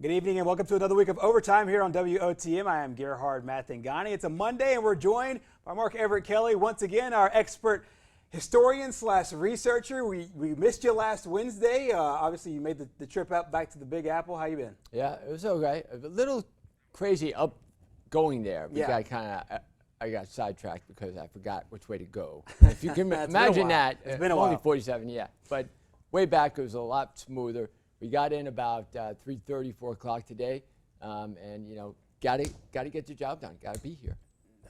Good evening and welcome to another week of Overtime here on WOTM. I am Gerhard Mathangani. It's a Monday and we're joined by Mark Everett Kelly, once again our expert historian / researcher. We missed you last Wednesday. Obviously you made the trip out back to the Big Apple. How you been? Yeah, it was okay. A little crazy up going there. Yeah. I got sidetracked because I forgot which way to go. If you can imagine that, it's been a only while. 47, yeah. But way back it was a lot smoother. We got in about 3:30, 4 o'clock today, and you know, gotta get the job done. Gotta be here.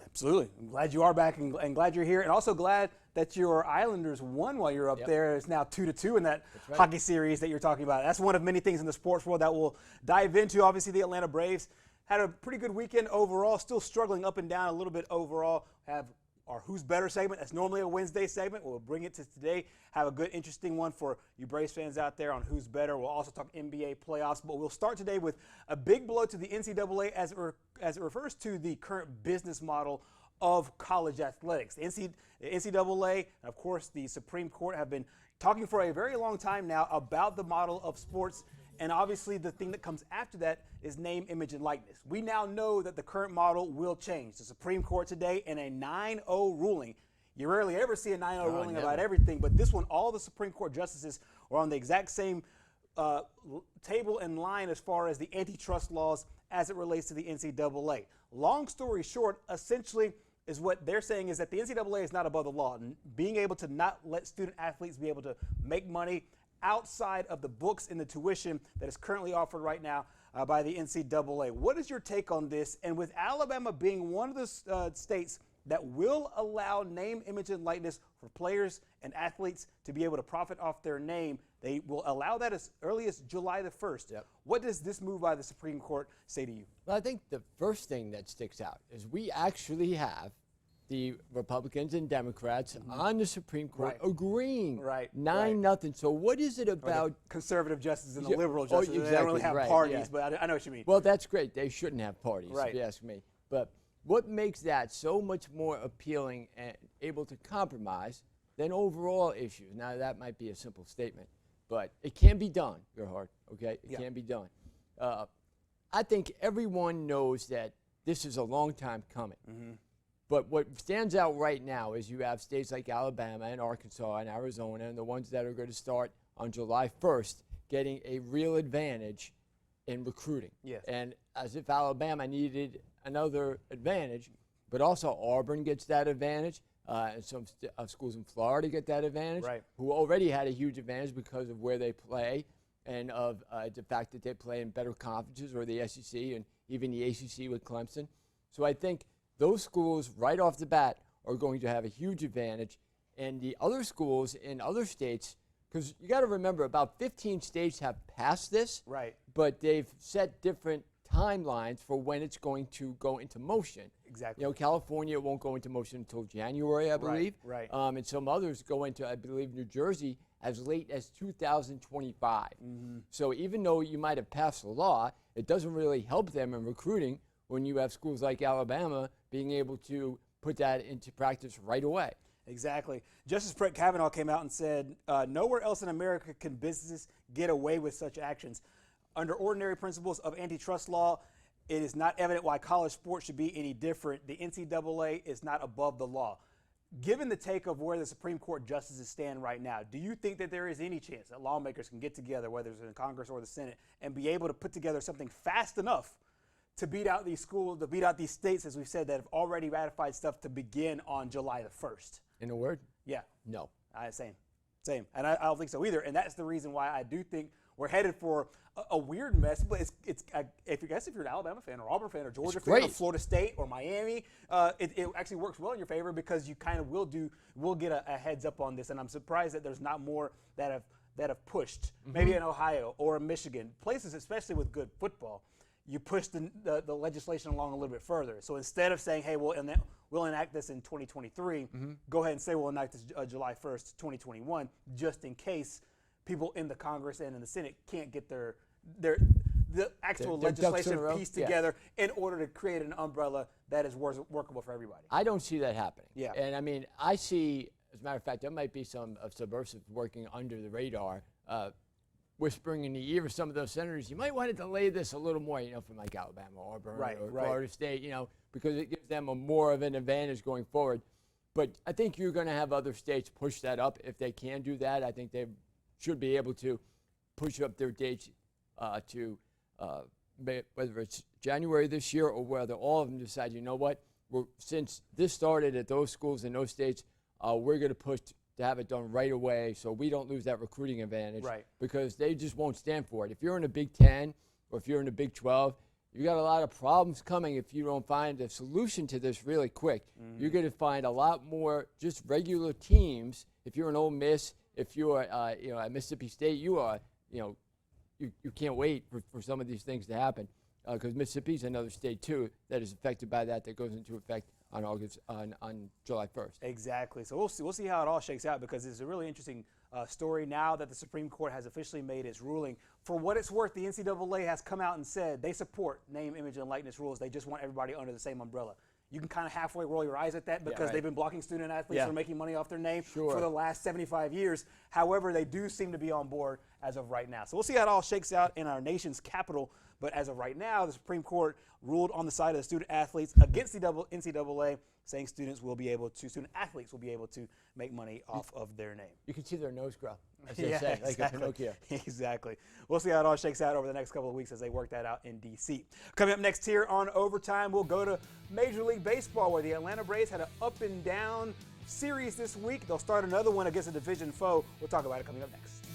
Absolutely. I'm glad you are back and glad you're here, and also glad that your Islanders won while you're up there. It's now 2-2 in that hockey series that you're talking about. That's one of many things in the sports world that we'll dive into. Obviously, the Atlanta Braves had a pretty good weekend overall, still struggling up and down a little bit overall. Have our Who's Better segment. That's normally a Wednesday segment. We'll bring it to today. Have a good, interesting one for you Braves fans out there on Who's Better. We'll also talk NBA playoffs, but we'll start today with a big blow to the NCAA as it refers to the current business model of college athletics. The NCAA, and of course the Supreme Court, have been talking for a very long time now about the model of sports. And obviously the thing that comes after that is name, image, and likeness. We now know that the current model will change. The Supreme Court today in a 9-0 ruling. You rarely ever see a 9-0 ruling about everything, but this one, all the Supreme Court justices are on the exact same table and line as far as the antitrust laws as it relates to the NCAA. Long story short, essentially, is what they're saying is that the NCAA is not above the law. And being able to not let student athletes be able to make money outside of the books and the tuition that is currently offered right now by the NCAA. What is your take on this? And with Alabama being one of the states that will allow name, image, and likeness for players and athletes to be able to profit off their name, they will allow that as early as July the 1st. Yep. What does this move by the Supreme Court say to you? Well, I think the first thing that sticks out is we actually have the Republicans and Democrats on the Supreme Court agreeing 9-0. So what is it about conservative justices and the liberal justices? Exactly, they don't really have parties, but I know what you mean. Well, that's great. They shouldn't have parties, if you ask me. But what makes that so much more appealing and able to compromise than overall issues? Now, that might be a simple statement, but it can be done, Gerhard, okay? It can be done. I think everyone knows that this is a long time coming. But what stands out right now is you have states like Alabama and Arkansas and Arizona and the ones that are going to start on July 1st getting a real advantage in recruiting. Yes. And as if Alabama needed another advantage, but also Auburn gets that advantage, and some schools in Florida get that advantage, who already had a huge advantage because of where they play and of the fact that they play in better conferences, or the SEC and even the ACC with Clemson. So I think those schools right off the bat are going to have a huge advantage. And the other schools in other states, because you got to remember about 15 states have passed this, but they've set different timelines for when it's going to go into motion. Exactly. You know, California won't go into motion until January, I believe. And some others go into, I believe, New Jersey as late as 2025. So even though you might have passed the law, it doesn't really help them in recruiting when you have schools like Alabama being able to put that into practice right away. Exactly. Justice Brett Kavanaugh came out and said, nowhere else in America can businesses get away with such actions. Under ordinary principles of antitrust law, it is not evident why college sports should be any different. The NCAA is not above the law. Given the take of where the Supreme Court justices stand right now, do you think that there is any chance that lawmakers can get together, whether it's in Congress or the Senate, and be able to put together something fast enough to beat out these schools, to beat out these states, as we've said, that have already ratified stuff to begin on July the 1st? In a word? Yeah. No. Same. And I don't think so either. And that's the reason why I do think we're headed for a weird mess. But if you're an Alabama fan or Auburn fan or Georgia fan or Florida State or Miami, it actually works well in your favor because you kind of will get a heads up on this. And I'm surprised that there's not more that have pushed. Maybe in Ohio or Michigan, places especially with good football. You push the legislation along a little bit further. So instead of saying, hey, we'll enact this in 2023, go ahead and say we'll enact this July 1st, 2021, just in case people in the Congress and in the Senate can't get the actual legislation pieced together in order to create an umbrella that is workable for everybody. I don't see that happening. Yeah. And I mean, I see, as a matter of fact, there might be some subversives working under the radar whispering in the ear of some of those senators, you might want to delay this a little more, from like Alabama, Auburn, or Florida State, because it gives them more of an advantage going forward. But I think you're going to have other states push that up. If they can do that, I think they should be able to push up their dates to whether it's January this year or whether all of them decide, you know what, since this started at those schools in those states, we're going to push to have it done right away so we don't lose that recruiting advantage, because they just won't stand for it. If you're in a Big 10 or if you're in a Big 12, you got a lot of problems coming if you don't find a solution to this really quick. You're going to find a lot more just regular teams. If you're an Ole Miss, if you're at Mississippi State, you can't wait for some of these things to happen, because Mississippi's another state too that is affected by that goes into effect on July 1st. Exactly. So we'll see how it all shakes out, because it's a really interesting story now that the Supreme Court has officially made its ruling. For what it's worth, the NCAA has come out and said they support name, image, and likeness rules. They just want everybody under the same umbrella. You can kind of halfway roll your eyes at that, because they've been blocking student athletes from making money off their name for the last 75 years. However, they do seem to be on board as of right now. So we'll see how it all shakes out in our nation's capital. But as of right now, the Supreme Court ruled on the side of the student athletes against the NCAA, saying student athletes will be able to make money off of their name. You can see their nose grow, as they say, like a Pinocchio. Exactly. We'll see how it all shakes out over the next couple of weeks as they work that out in D.C. Coming up next here on Overtime, we'll go to Major League Baseball, where the Atlanta Braves had an up and down series this week. They'll start another one against a division foe. We'll talk about it coming up next.